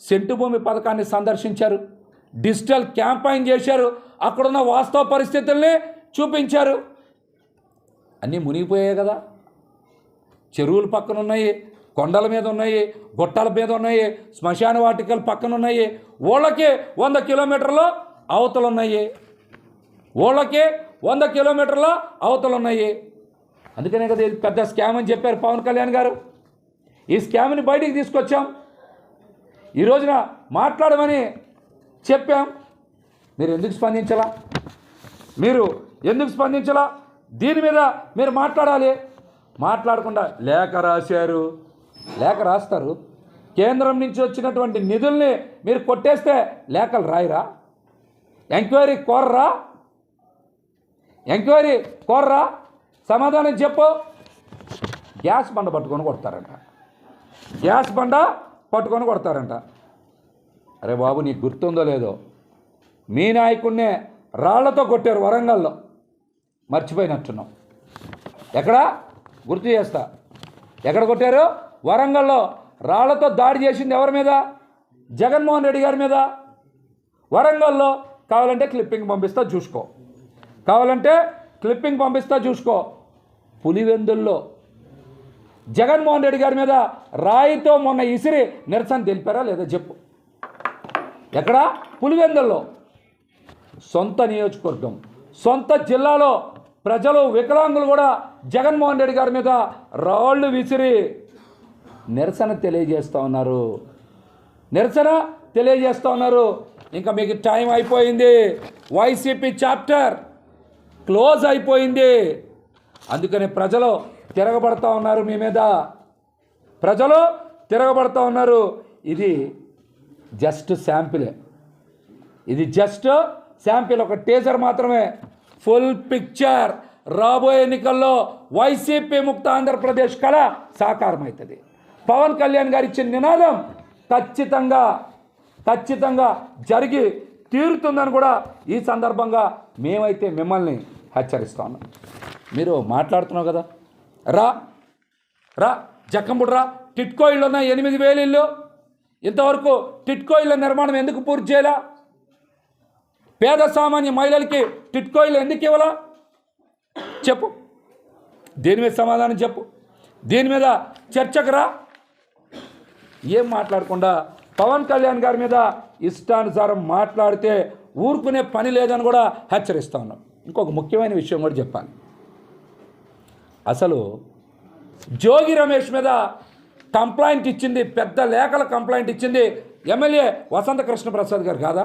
Scent భూమి పథకాన్ని సందర్శించారు, డిజిటల్ క్యాంపెయిన్ చేశారు, అక్కడున్న వాస్తవ పరిస్థితుల్ని చూపించారు. అన్నీ మునిగిపోయాయి కదా. చెరువులు పక్కన ఉన్నాయి, కొండల మీద ఉన్నాయి, గుట్టల మీద ఉన్నాయి, శ్మశాన వాటికలు పక్కన ఉన్నాయి, ఊళ్ళకి 100 కిలోమీటర్లు అవతలు ఉన్నాయి, ఊళ్ళకి 100 కిలోమీటర్ల అవతలు ఉన్నాయి. అందుకనే కదా ఇది పెద్ద స్కామ్ అని చెప్పారు పవన్ కళ్యాణ్ గారు. ఈ స్కామ్ని బయటికి తీసుకొచ్చాం, ఈ రోజున మాట్లాడమని చెప్పాం. మీరు ఎందుకు స్పందించాలా? దీని మీద మీరు మాట్లాడాలి. మాట్లాడకుండా లేఖ రాశారు. లేఖ రాస్తారు, కేంద్రం నుంచి వచ్చినటువంటి నిధుల్ని మీరు కొట్టేస్తే లేఖలు రాయరా? ఎంక్వైరీ కోర్రా? సమాధానం చెప్పు. గ్యాస్ బండ పట్టుకొని కొడతారంట. అరే బాబు, నీకు గుర్తుందో లేదో, మీ నాయకుడినే రాళ్లతో కొట్టారు వరంగల్లో, మర్చిపోయినట్టున్నాం. ఎక్కడ గుర్తు చేస్తా, ఎక్కడ కొట్టారు? వరంగల్లో రాళ్లతో దాడి చేసింది ఎవరి మీద? జగన్మోహన్ రెడ్డి గారి మీద. వరంగల్లో కావాలంటే క్లిప్పింగ్ పంపిస్తా చూసుకో. పులివెందుల్లో జగన్మోహన్ రెడ్డి గారి మీద రాయితో మొన్న ఇసిరి నిరసన తెలిపారా లేదా చెప్పు. ఎక్కడ? పులివెందుల్లో. సొంత నియోజకవర్గం, సొంత జిల్లాలో ప్రజలు, వికలాంగులు కూడా జగన్మోహన్ రెడ్డి గారి మీద రాళ్ళు విసిరి నిరసన తెలియజేస్తూ ఉన్నారు. ఇంకా మీకు టైం అయిపోయింది. వైసీపీ చాప్టర్ క్లోజ్ అయిపోయింది. అందుకని ప్రజలు తిరగబడతా ఉన్నారు మీ మీద. ఇది జస్ట్ శాంపిల్, ఒక టీజర్ మాత్రమే. ఫుల్ పిక్చర్ రాబోయే ఎన్నికల్లో వైసీపీ ముక్త ఆంధ్రప్రదేశ్ కళ సాకారమవుతుంది. పవన్ కళ్యాణ్ గారు ఇచ్చిన నినాదం ఖచ్చితంగా జరిగి తీరుతుందని కూడా ఈ సందర్భంగా మేమైతే మిమ్మల్ని హెచ్చరిస్తా ఉన్నాం. మీరు మాట్లాడుతున్నావు కదా, రా జక్కంబుడు రా. టిట్కో ఇళ్ళు ఉన్నాయి, 8,000 ఇళ్ళు. ఇంతవరకు టిట్కో ఇళ్ళ నిర్మాణం ఎందుకు పూర్తి చేయాలా? పేద సామాన్య మహిళలకి టిట్కో ఇళ్ళు ఎందుకు ఇవ్వాలా చెప్పు. దీని మీద సమాధానం చెప్పు. దీని మీద చర్చకు రా. ఏం మాట్లాడకుండా పవన్ కళ్యాణ్ గారి మీద ఇష్టానుసారం మాట్లాడితే ఊరుకునే పని లేదని కూడా హెచ్చరిస్తా ఉన్నాం. ఇంకొక ముఖ్యమైన విషయం కూడా చెప్పాలి. అసలు జోగి రమేష్ మీద కంప్లైంట్ ఇచ్చింది, పెద్ద లేఖల కంప్లైంట్ ఇచ్చింది ఎమ్మెల్యే వసంత కృష్ణ ప్రసాద్ గారు కాదా?